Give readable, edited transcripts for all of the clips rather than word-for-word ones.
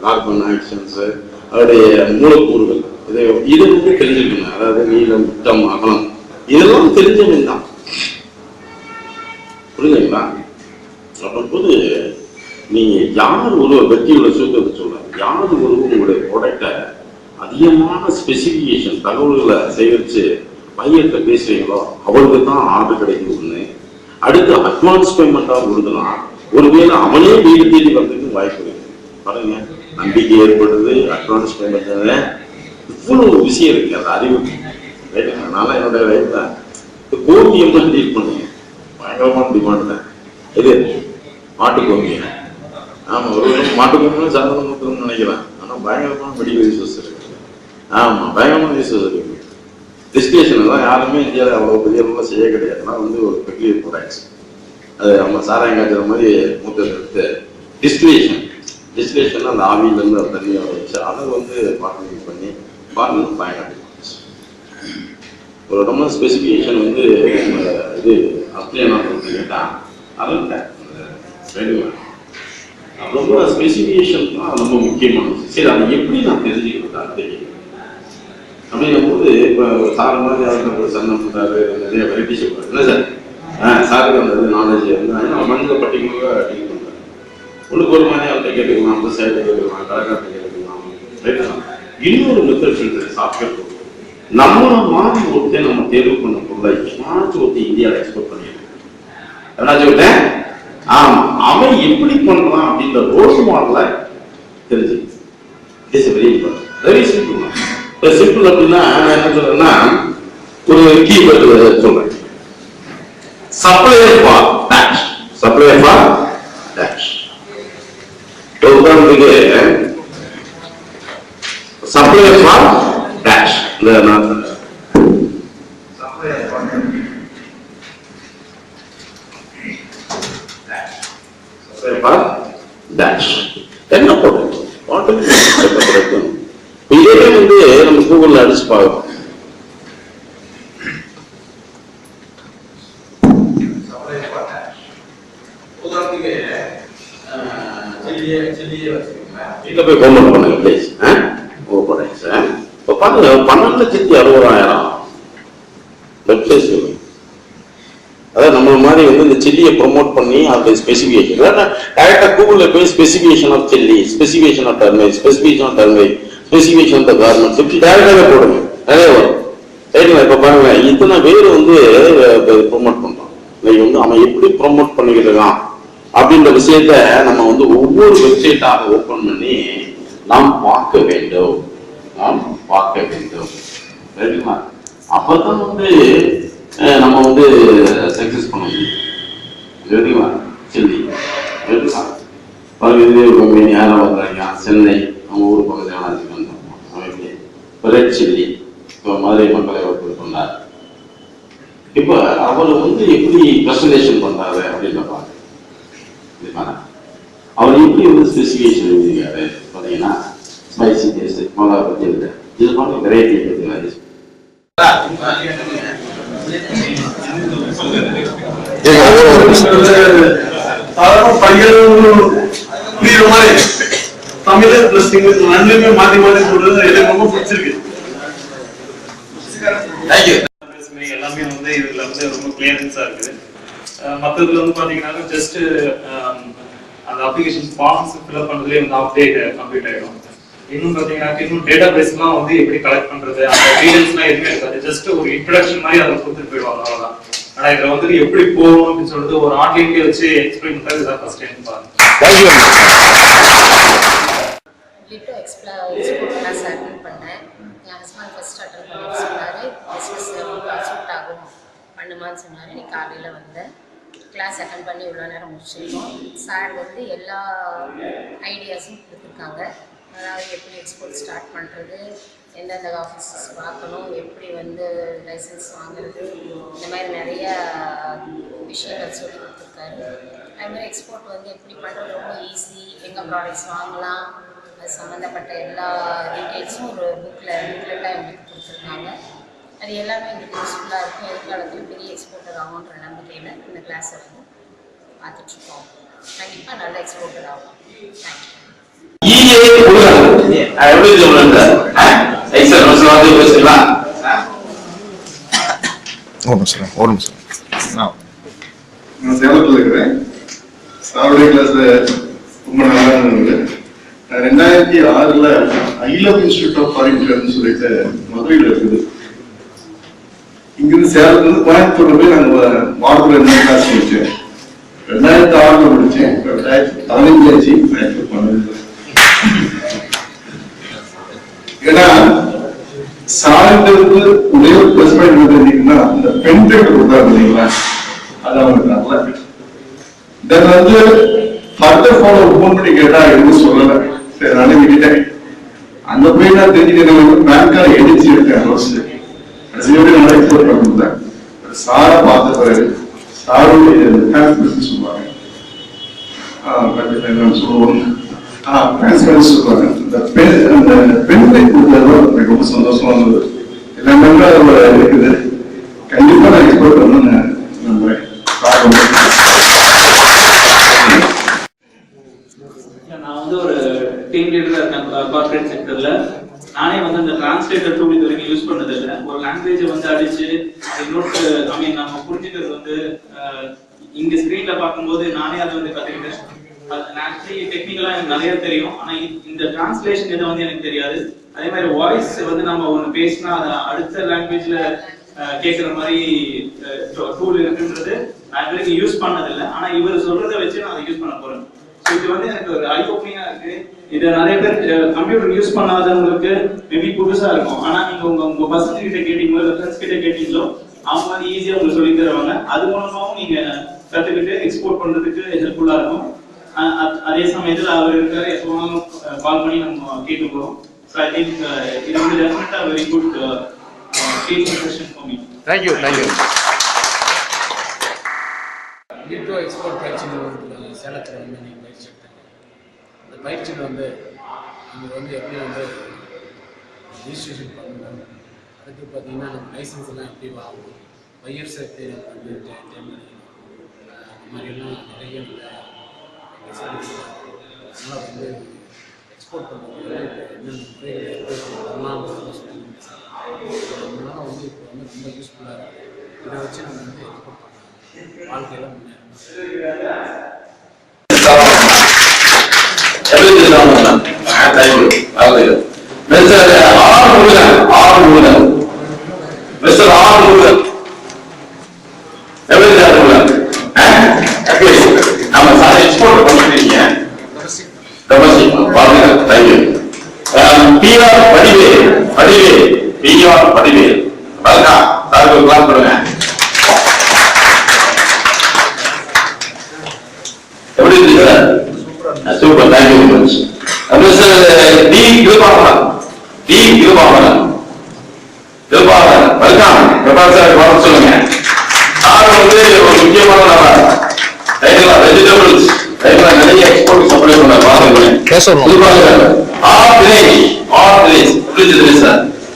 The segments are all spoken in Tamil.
கார்பன் ஆக்ஷன்ஸ், அதோடைய மூலக்கூறுகள், இதை வந்து தெரிஞ்சுக்கணும். அதாவது நீளம், விட்டம், அகலம் இதெல்லாம் தெரிஞ்சவன் தான். புரியுதுங்களா? அப்போது நீங்க யார் ஒரு வெற்றியோட சூத்திரத்தை சொல்றாங்க, யார் ஒரு உங்களுடைய ப்ராடக்டை அதிகமான ஸ்பெசிபிகேஷன் தகவல்களை சேகரிச்சு பையன்கிட்ட பேசுறீங்களோ அவருக்கு தான் ஆர்டர் கிடைக்குது ஒண்ணு. அடுத்து அட்வான்ஸ் பேமெண்டா கொடுத்தனா ஒருவேளை அவனே வீடு தேடி வர்றதுக்கு வாய்ப்பு இருக்கு. பாருங்க, நம்பிக்கை ஏற்படுது, அட்வான்ஸ் பேமெண்ட், இவ்வளவு ஒரு விஷயம் இருக்கு. அது அறிவு. அதனால என்னோட லைஃப்ல கோமியம் தான் டீல் பண்ணுங்க, பயங்கரமான டிமாண்ட் தான் இது. மாட்டு கோமியம், ஆமா, ஒரு மாட்டு கோமியம் சாதாரண மக்கள்னு நினைக்கிறேன். ஆனா பயங்கரமான மெடிக்கல் யூசஸ் இருக்கு. ஆமா, பயங்கரமான யூசஸ் இருக்கு. டிஸ்டிலேஷன் தான் யாருமே இந்தியாவில் அவ்வளோ பெரிய அளவில் செய்ய கிடையாது. ஆனால் வந்து ஒரு பெக்யூலியர் ப்ராடக்ட்ஸ். அது நம்ம சாராயம் காய்ச்சற மாதிரி மூத்தத்தை எடுத்து டிஸ்டிலேஷன் அந்த ஆவியிலேருந்து அந்த தண்ணியை வச்சு அதை வந்து பார்க்கிங் பண்ணி பார்க்கணும். பயங்கர ஒரு இடமா ஸ்பெசிஃபிகேஷன் வந்து இது அப்ளைனா கேட்டால் அதில் ரொம்ப ஸ்பெசிஃபிகேஷன் தான் ரொம்ப முக்கியமானது. சரி, அதை எப்படி நான் தெரிஞ்சுக்கிறது தெரியும் அப்படிங்கும் போது, இப்போ சார் மாதிரி யாருக்கு சன்னம் பண்ணுறாரு, நிறைய வெரைட்டி சொல்கிறாரு. என்ன சார் சாருக்கு அந்த நாலேஜ் இருந்தால் மனித பர்டிகுலராக டீல் பண்ணுறாரு. உள்ளுக்கு ஒரு மாதிரி அவர்கிட்ட கேட்டுக்கலாம், அந்த சைடு கேட்டுக்கலாம், கடைக்கார்ட்ட கேட்டுக்கலாம். இன்னொரு மெத்தட் சொல்றது சாஃப்ட்வேர். நம்மள மாதிரி ஒருத்தர் நம்ம தேர்வு பண்ண பொருளை ஏதாச்சும் ஒருத்தர் இந்தியாவில் எக்ஸ்போர்ட் பண்ணியிருக்கோம். என்னாச்சும் விட்டேன், ஆமா, அவன் எப்படி பண்றான் அப்படின்ற ரோல் மாடலை தெரிஞ்சு very important. Very simple. Simple அப்படின்னா என்ன சொல்றேன்னா, ஒரு கீவேர்டு சொல்றேன். Supplier for tags, supplier for tags. உதாரணத்துக்கு சப்ளையர் ஃபார் டேக்ஸ், என்ன ப்ராடக்ட் இதே வந்து நம்ம கூகுள்ல அடிச்சு பார்க்கணும். இங்க போய் கமெண்ட் பண்ணுங்க ப்ளீஸ். இப்போ பாருங்க, 12,60,000 வெப்சைட். அதாவது நம்ம மாதிரி வந்து இந்த சில்லியை ப்ரொமோட் பண்ணி அதோட ஸ்பெசிஃபிகேஷன் டைரக்டா கூகுள்ல போய் specification of chilli, specification of turmeric, specification of turmeric, specification of the garments இப்படி டைரக்டாவே போடுங்க, நிறைய வரும். சரிங்களா? இப்போ பாருங்க, இத்தனை பேர் வந்து ப்ரொமோட் பண்றோம். இன்னைக்கு வந்து அவன் எப்படி ப்ரொமோட் பண்ணிக்கிட்டு இருக்கான் அப்படின்ற விஷயத்த நம்ம வந்து ஒவ்வொரு வெப்சைட்டாக ஓபன் பண்ணி நாம் பார்க்க வேண்டும். சரிங்களா? அப்பதான் வந்து நம்ம வந்து சக்சஸ் பண்ண முடியும். சரிங்களா? சில்லி கம்பெனி யாரும் வந்தாங்க, சென்னை அவங்க ஊர் பக்கத்தில் வச்சுக்கோங்க. ரெட் சில்லி இப்போ மதுரை மக்களை ஒருத்தர் சொன்னார். இப்போ அவர் வந்து எப்படி ப்ரெசன்டேஷன் பண்றாரு அப்படின்னு பாருங்க. அவர் எப்படி வந்து ஸ்பெசிஃபிகேஷன் எழுதிருக்காரு பார்த்தீங்கன்னா, ஸ்பைசி டேஸ்ட், மிளகா பற்றி இல்லை, இது மாதிரி வெரைட்டி பற்றி தமிழ் பிளஸ் இங்கிலீஷ் ரெண்டுமே மாத்தி மாத்தி சொல்றது எனக்கு ரொம்ப பிடிச்சிருக்கு. எல்லாமே வந்து இதுல வந்து ரொம்ப கிளியரன்ஸா இருக்குது. மற்றதுல வந்து பாத்தீங்கன்னா ஜஸ்ட் அந்த அப்ளிகேஷன் ஃபார்ம்ஸ் ஃபில்அப் பண்றதுலேயே வந்து அப்டேட் கம்ப்ளீட் ஆயிடும். இன்னும் பாத்தீங்கன்னா இன்னும் டேட்டா பேஸ்லாம் வந்து எப்படி கலெக்ட் பண்றது, அந்த டீடைல்ஸ்லாம் எதுவுமே இருக்காது. ஜஸ்ட் ஒரு இன்ட்ரோடக்ஷன் மாதிரி அதை கொடுத்துட்டு போயிடுவாங்க, அவ்வளவுதான். ஆனா இதுல வந்து எப்படி போகணும் அப்படின்னு சொல்லிட்டு ஒரு ஆன்லைன்லயே வச்சு எக்ஸ்பிளைன் பண்றது இதான் ஃபர்ஸ்ட் டைம் பாருங்க. எக்ஸ்போர்ட் கிளாஸ் அட்டெண்ட் பண்ணேன். என் ஹஸ்பண்ட் ஃபர்ஸ்ட் அட்டெண்ட் பண்ணி சொன்னார், பிஸ்னஸ் சூட் ஆகும் பண்ணுமான்னு சொன்னார். இன்னைக்கு காலையில் வந்தேன், கிளாஸ் அட்டெண்ட் பண்ணி இவ்வளோ நேரம் முடிச்சிருக்கோம். சார் வந்து எல்லா ஐடியாஸும் கொடுத்துருக்காங்க. அதாவது எப்படி எக்ஸ்போர்ட் ஸ்டார்ட் பண்ணுறது, எந்தெந்த ஆஃபீஸஸ் பார்க்கணும், எப்படி வந்து லைசன்ஸ் வாங்குறது, இந்த மாதிரி நிறைய விஷயங்கள் சொல்லி கொடுத்துருக்காரு. அதுமாதிரி எக்ஸ்போர்ட் வந்து எப்படி பண்ணுறது ரொம்ப ஈஸி, எங்கே ப்ராடக்ட்ஸ் வாங்கலாம், அது சம்மந்தப்பட்ட எல்லா டீட்டெயில்ஸும் ஒரு புக்லெட்டாக எங்களுக்கு கொடுத்துருக்காங்க. அது எல்லாமே எங்களுக்கு யூஸ்ஃபுல்லாக இருக்கும். எதிர்காலத்தில் பெரிய எக்ஸ்போர்ட்டர் ஆகுன்ற நம்பிக்கையில் இந்த கிளாஸை வந்து பார்த்துட்ருக்கோம். கண்டிப்பாக நல்ல எக்ஸ்போர்ட்டர் ஆகும். தேங்க்யூ. எப்படி சொல்றேன் சார் வந்து பேசலாம். ஒரு நிமிஷம் நான் சேலத்தில் இருக்கிறேன். சாவடி கிளாஸ் ரொம்ப நல்லா இருந்தது. 2006 ஐலப் இன்ஸ்டியூட் ஆஃப் ஃபாரின் ட்ரேட்னு சொல்லிட்டு மதுரையில் இருக்குது. இங்கிருந்து சேலத்துலேருந்து கோயம்புத்தூர்ல போய் நாங்கள் வாரத்தில் 2 கிளாஸ் முடிச்சேன். 2006 முடிச்சேன். 2015 பண்ணது. ஏன்னா சாலைக்கு ஒரே ஒரு பிளஸ் பாயிண்ட் பார்த்தீங்கன்னா இந்த பென் ட்ரெண்ட் கொடுத்தாரு இல்லைங்களா, அது அவங்களுக்கு நல்லா தென் வந்து ஃபர்தர் ஃபாலோ ஃபோன் பண்ணி கேட்டா எதுவும் சொல்லலை. சரி நானே விட்டுட்டேன். அந்த போய் நான் தெரிஞ்சுக்கிறேன் பேங்கால எடுத்து எடுத்தேன் ரோஸ்ட் எப்படி நல்லா எக்ஸ்போர்ட் பண்ணிருந்தேன். சாரை பார்த்த பிறகு சாருடைய டிரான்ஸ்பரன்சி சொல்லுவாங்க, என்னன்னு சொல்லுவோம், டிரான்ஸ்பரன்சி சொல்லுவாங்க. அந்த பெண்ணை கொடுத்தது எனக்கு ரொம்ப சந்தோஷமா இருந்தது. எல்லாமே அதில் இருக்குது. கண்டிப்பா நான் எக்ஸ்போர்ட் பண்ண நம்புறேன். நான் வந்து ஒரு டீம் லீடரா இருக்கேன் கார்பரேட் செக்டர்ல. நானே வந்து அந்த டிரான்ஸ்லேட்டர் டூல் இது வரைக்கும் யூஸ் பண்ணது இல்லை. ஒரு லாங்குவேஜை வந்து அடிச்சு இன்னொரு நம்ம புரிஞ்சுக்கிறது வந்து இங்க ஸ்கிரீன்ல பார்க்கும்போது நானே அதை வந்து கத்துக்கிட்டேன். ஆக்சுவலி டெக்னிக்கலா எனக்கு நிறைய தெரியும், ஆனா இந்த டிரான்ஸ்லேஷன் இதை வந்து எனக்கு தெரியாது. அதே மாதிரி வாய்ஸ் வந்து நம்ம ஒன்று பேசினா அதை அடுத்த லாங்குவேஜ்ல கேட்குற மாதிரி டூல் இருக்குன்றது நான் இது வரைக்கும் யூஸ் பண்ணதில்லை. ஆனா இவர் சொல்றதை வச்சு நான் அதை யூஸ் பண்ண போறேன். இது வந்து எனக்கு ஒரு ஐ ஓப்பனிங்கா இருக்கு. இதை நிறைய பேர் கம்ப்யூட்டர் யூஸ் பண்ணாதவங்களுக்கு மேபி புதுசா இருக்கும். ஆனா நீங்க உங்க பசங்க கிட்ட கேட்டீங்களோ இல்லை ஃப்ரெண்ட்ஸ் கிட்ட கேட்டீங்களோ அவங்க வந்து ஈஸியா உங்களுக்கு சொல்லி தருவாங்க. அது மூலமாவும் நீங்க கத்துக்கிட்டு எக்ஸ்போர்ட் பண்றதுக்கு ஹெல்ப்ஃபுல்லா இருக்கும். அதே சமயத்தில் அவர் இருக்காரு, எப்பவும் கால் பண்ணி நம்ம கேட்டு போறோம். ஸோ ஐ திங்க் இது வந்து டெஃபினட்டா very good teaching session for me. Thank you. Deploy export பயிற்சி நிறுவனத்தில் சேலத்தில் வந்து நீங்கள் பயிற்சி எடுத்தாங்க. அந்த பயிற்சியில் வந்து நீங்கள் வந்து எப்படி வந்து ரிஜிஸ்ட்ரேஷன் பண்ணணும், அதுக்கு பார்த்தீங்கன்னா நம்ம லைசன்ஸ் எல்லாம் எப்படி வாங்கணும், பையர்ஸ் எப்படி வந்து டைம் அந்த மாதிரியெல்லாம் நிறைய அதனால் வந்து எக்ஸ்போர்ட் பண்ணுறது என்னென்ன முறைகள் பண்ணலாம் அதனால வந்து இப்போ வந்து ரொம்ப யூஸ்ஃபுல்லாக இருக்குது. இதை வச்சு நம்ம வந்து எக்ஸ்போர்ட் பண்ணலாம், வாழ்க்கையில் முன்னேறணும். Super, thank you very much. Mr. D. Gilbaran, welcome. Professor, welcome சொல்லுங்க. நான் வந்து ஒரு முக்கியமான நபர். வெஜிடபிள்ஸ் நிறைய எக்ஸ்போர்ட் சப்ளை பண்ண பாருங்க.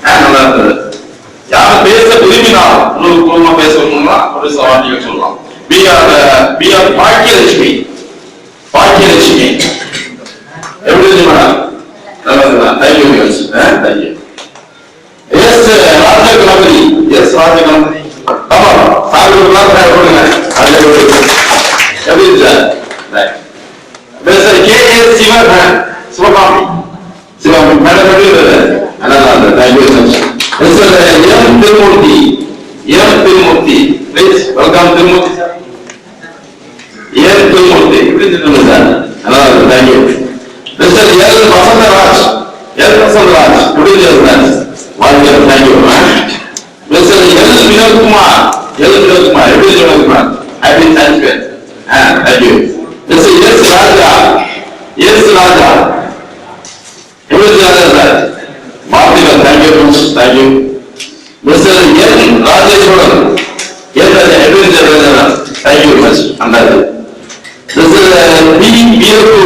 நல்லா இருந்தது. யாரும் பேச விரும்பினால் உங்களுக்கு குழுமா பேசணும்னா ஒரு சவாண்டிகள் சொல்லலாம். We are Baakiyalakshmi. எப்படி இருக்கு மேடம்? நல்லா இருக்குதா? Thank you miss. Thank you. S Rajaganapathi. ஆமா சாகுலாம் ட்ரை பண்ணுங்க. அதுல எப்படி இருக்கு sir? Mister KS Sivakami madam எப்படி இருக்கு? நல்லா இருக்கு. தேங்க்யூ மிஸ். Mister M Thirumoorthy please welcome. Thirumoorthy sir. Thirumoorthy எப்படி இருக்கு சார்? நல்லா இருக்கு. தேங்க்யூ. மிஸ்டர் L வசந்தராஜ் எப்படி இருக்கு சார்? வாழ்க்கை. தேங்க்யூ. மிஸ்டர் L வினோத்குமார் எப்படி இருக்கு Vinodkumar? Happy thanks. Thank you. Mister S Raja எப்படி இருக்கு சார்? வாழ்த்துக்கள். Thank you miss. Thank you. Mister N Rajeswaran எப்படி இருக்கு சார்? Thank you miss. அண்டாது. மிஸ்டர் B பியகு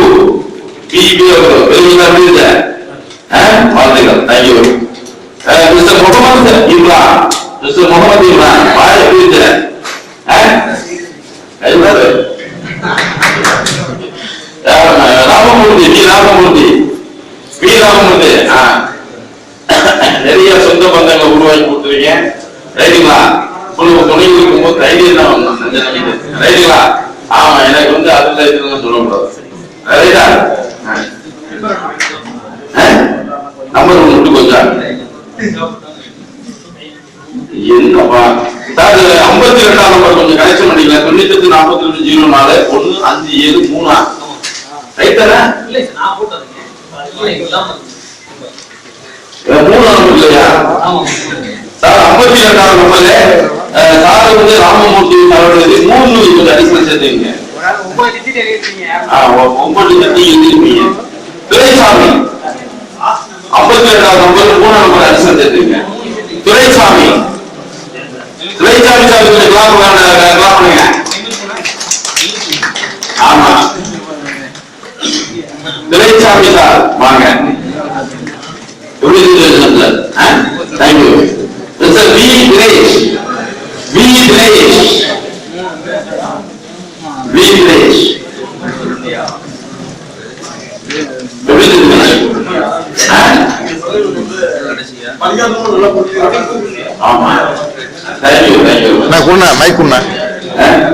வாழ்த்துக்கள். தேங்க்யூ. மிஸ்டர் முகமது இம்ரான் எப்படி இருக்கு? ராமமூர்த்தி கொடுத்துருக்கேன். ரைட்டுங்களா? துணை இருக்கும்போது தைரியம் தான் வரணும். ரைட்டுங்களா? ஆமா, எனக்கு வந்து அதுல இதுன்னு சொல்லக்கூடாது. ரைட்டா? நம்பர் ஒன்று விட்டு போச்சா? என்னப்பா சார், 52ஆம் நம்பர் கொஞ்சம் கனெக்ஷன் பண்ணிக்கலாம். 98 42 04 157 3. ரைட் தானே? மூணாம் இல்லையா சார்? 52ஆம் நம்பர்ல சார் வந்து ராமமூர்த்தி அவர்களுக்கு 3 கொஞ்சம் அடிஷனல் சேர்த்துங்க. 9 டிஜிட் எழுதிருப்பீங்க. துரைசாமி 52ஆம் நம்பர் 3ஆம் நம்பர் அடிஷனல் சேர்த்துங்க. துரைசாமி சார் கொஞ்சம் கிளாப் பண்ணுங்க. ஆமா, துரைசாமி சார் வாங்க. Thank you sir. வி தினேஷ் ஆமா, தேங்க்யூ. நான் குண்ணா மைக் குண்ணா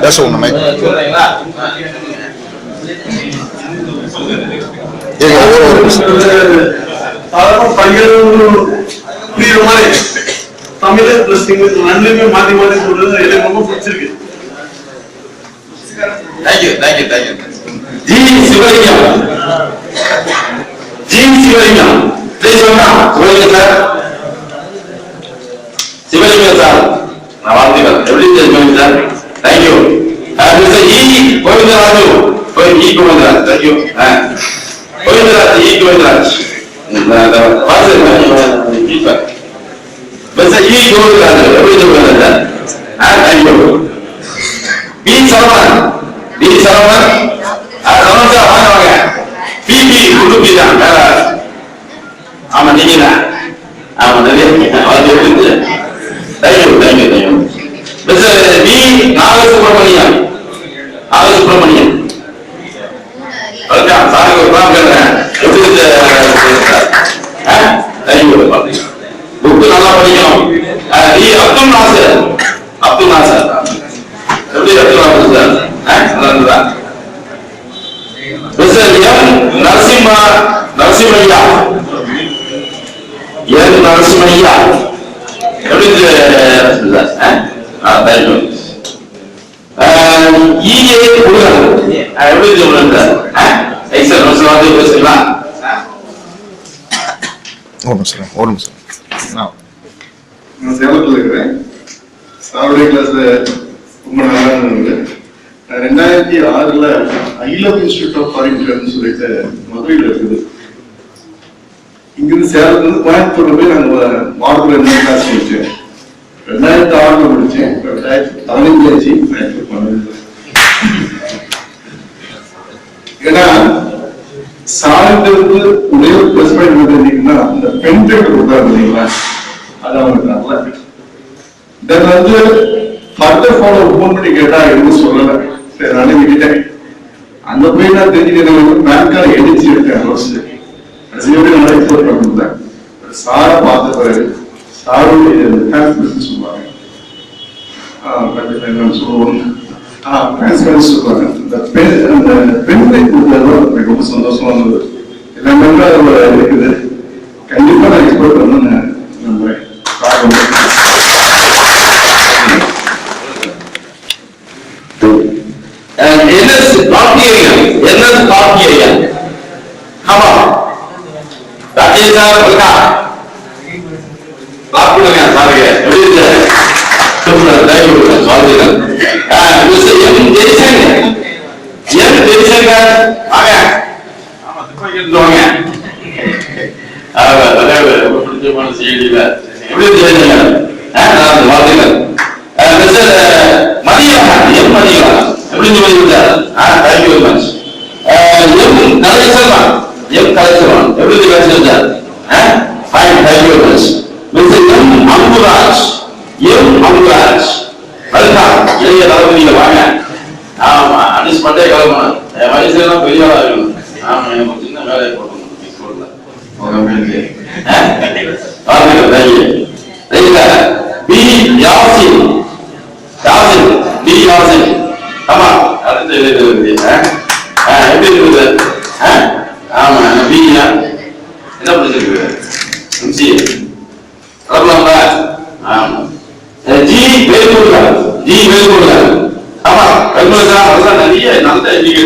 பேச உண்ணா மைக் புரியுற மாதிரி தமிழ் பிளஸ் இங்கிலீஷ் ரெண்டுமே மாத்தி மாத்தி சொல்றது எனக்கு ரொம்ப பிடிச்சிருக்கு. Thank you. G Sivalingam please sir. Sivalingam sir, நான் வாழ்த்துக்கள். எப்படி Sivalingam sir? Thank you. Mister E Govindaraju, Govindaraj, thank you. Govindaraj, Govindaraj mister E Govindaraj, எப்படி Govindaraj? Thank you. P Saravanan sir, வாங்க. பிபி குடுப்பி தான் வேற. ஆமா, நீங்க தான். ஆமா, நிறைய thank you. Mister V Nagasubramaniam sir ஒரு தான் கேட்கிறேன். எப்படி தேங்க்யூ. புக்கு நல்லா படிக்கணும். அப்துல் நாசர் எப்படி அப்துல் நாசர் சார்? நல்லா இருந்தா. மிஸ்டர் எம் நரசிம்மையா எப்படி தேங்க்யூ. இஏ முருகன் எப்படி முருகன் சார்? எக்ஸல் பேசுங்களா? ஒரு நிமிஷம். நான் சேலத்தில் இருக்கிறேன். சாருடைய கிளாஸ்ல ரொம்ப நல்லா இருந்தது. 2006 ஐலவ் இன்ஸ்டிடியூட் ஆஃப் ஃபாரின் அஃபேர்ஸ் சொல்லிட்டு மதுரையில் இருக்குது. இங்கிருந்து சேலத்துல இருந்து கோயம்புத்தூர்ல போய் நாங்க வாரத்துல 2 கிளாஸ் முடிச்சேன். 2006 முடிச்சேன். 2015 பண்ணது. ஏன்னா சாயந்தரத்து ஒரே ஒரு பிளஸ் பாயிண்ட் இருந்தீங்கன்னா இந்த பென் ட்ரைவர் கொடுத்தாரு இல்லைங்களா, அது அவங்களுக்கு நல்லா. தென் வந்து ஃபர்தர் ஃபாலோ ஃபோன் பண்ணி கேட்டா எதுவும் சொல்லலை. சரி, நானே விட்டுட்டேன். அந்த போய் நான் தெரிஞ்சுக்கிறேன். பேன் கார்டு எடுத்து எடுத்தேன். நல்லா எக்ஸ்போர்ட் பண்ணிருந்தேன். சாரை பார்த்த பிறகு சாருடைய சொல்லுவாங்க. சொல்லுவோம் சொல்லுவாங்க. இந்த பெண் எனக்கு ரொம்ப சந்தோஷமா இருந்தது. எல்லாமே அதோட இருக்குது. கண்டிப்பா நான் எக்ஸ்போர்ட் பண்ண நம்புறேன். ராஜேஷ் சார் இருக்கா? பாப்புலங்க சாருங்க. எப்படி இருக்கு? சூப்பர். தேங்க்யூ. வாழ்த்துக்கள். மிஸ்டர் எம் ஜெய்சங்கர் வாங்க. ஆமா, துப்பாக்கி வாங்க. ரொம்ப பிடிச்சமான செய்தியில எப்படி ஜெய்சங்கர்? வாழ்த்துக்கள். மிஸ்டர் மதியழகன், எம் மதியழகன் எப்படி Mathiyazhagan? Thank you very much. M Kalaiselvan எப்படி Kalaiselvan? Fine, thank you very much. Mister M Anguraj welcome. இளைய தளபதியில வாங்க. ஆமா, அடிச்சு பட்டே கிளம்பணும். என் வயசுல எல்லாம் பெரிய ஆளா இருக்கணும். ஆமா, எனக்கு சின்ன வேலையை போடணும். வாழ்த்துக்கள். தேங்க்யூ.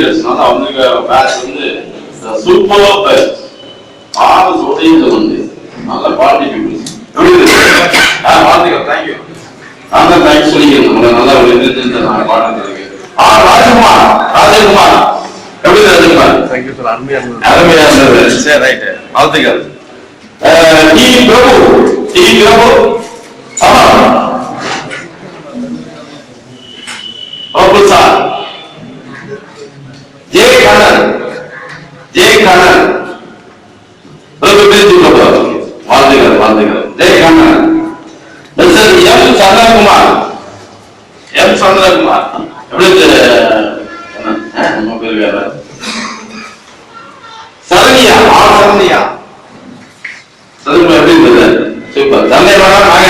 லீடர்ஸ்னால அவங்க பேட்ச் வந்து சூப்பர் பேட்ச் 6 சோடையில வந்து நல்ல பார்ட்டி பீப்புள்ஸ் எப்படி இருக்கு? வாழ்த்துக்கள், தேங்க்யூ. நான் தான் தேங்க்ஸ் சொல்லிக்கிறேன். உங்களை நல்லா எழுதிட்டு நான் பாடுறதுக்கு. ராஜகுமார், ராஜகுமார் எப்படி ராஜகுமார்? தேங்க்யூ சார், அருமையா அருமையா இருந்தது. சரி, ரைட், வாழ்த்துக்கள். டி பிரபு, டி பிரபு, ஆமா Prabhu sir, J Kannan, J Kannan, Prabhu பேச்சு பிரபு, வாழ்த்துக்கள், வாழ்த்துக்கள். J Kannan, mister M Chandrakumar, M Chandrakumar எப்படி நம்ம பேர் வேற சரணியா, சரணியா சதுர்மா எப்படி இருந்தது? சூப்பர். தந்தை மேடம் வாங்க.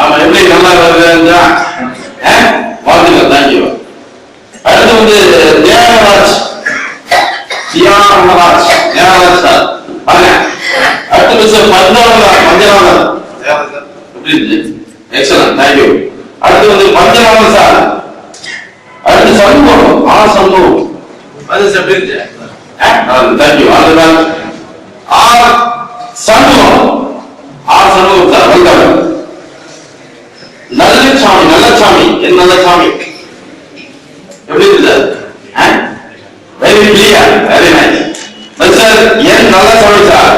ஆமா, எப்படி நல்லா வருது? வாழ்த்துக்கள், தேங்க்யூ. அடுத்து வந்து தியாகராஜ், தியாகராஜ், தியாகராஜ் சார் வாங்க. அடுத்து மிஸ்டர் பஞ்சநாதன், பஞ்சநாதன் எப்படி இருந்துச்சு? Excellent, thank you. அடுத்து வந்து பஞ்சநாதன் சார். அடுத்து சண்முகம், சண்முகம் அது எப்படி இருந்துச்சு? தேங்க்யூ. அதுதான் சண்முகம், சண்முகம் சார் வந்தாங்க. நல்லசாமி, நல்லசாமி, என் நல்லசாமி எப்படி இருந்தது? Very clear, very nice sir. N Nallasamy sir.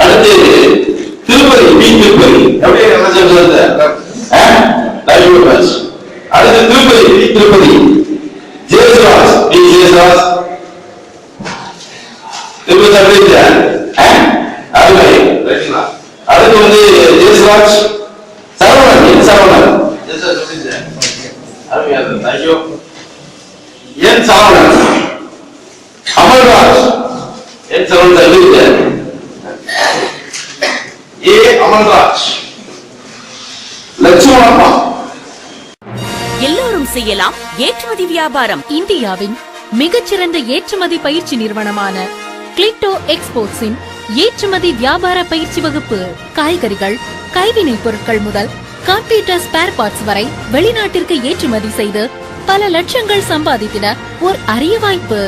அடுத்து திருப்பதி, பி திருப்பதி எப்படி நல்லசாமி சார்? அடுத்து திருப்பதி, பி திருப்பதி, ஜெயசுராஜ், பி ஜெயசுராஜ் திருப்பதி எப்படி இருந்தது? அருமை. அடுத்து வந்து ஜெயசுராஜ், சரவணன், என் சரவணன் அருமையா இருந்தது, தேங்க்யூ. என் சரவணன், அமல்ராஜ், என் சரவணன் எப்படி இருந்தது? ஏ அமல்ராஜ், லட்சுமணப்பா. எல்லோரும் செய்யலாம் ஏற்றுமதி வியாபாரம். இந்தியாவின் மிகச்சிறந்த ஏற்றுமதி பயிற்சி நிறுவனமான கிளிட்டோ எக்ஸ்போர்ட்ஸின் ஏற்றுமதி வியாபார பயிற்சி வகுப்பு. காய்கறிகள், கைவினைப் பொருட்கள் முதல் கம்ப்யூட்டர் ஸ்பேர் பார்ட்ஸ் வரை வெளிநாட்டிற்கு ஏற்றுமதி செய்து பல லட்சங்கள் சம்பாதித்திட ஒரு அரிய வாய்ப்பு.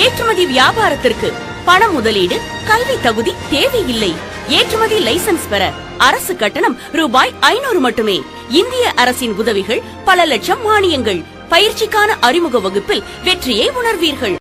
ஏற்றுமதி வியாபாரத்திற்கு பண முதலீடு, கல்வி தகுதி தேவையில்லை. ஏற்றுமதி லைசன்ஸ் பெற அரசு கட்டணம் ரூபாய் 500 மட்டுமே. இந்திய அரசின் உதவிகள், பல லட்சம் மானியங்கள். பயிற்சிக்கான அறிமுக வகுப்பில் வெற்றியை உணர்வீர்கள்.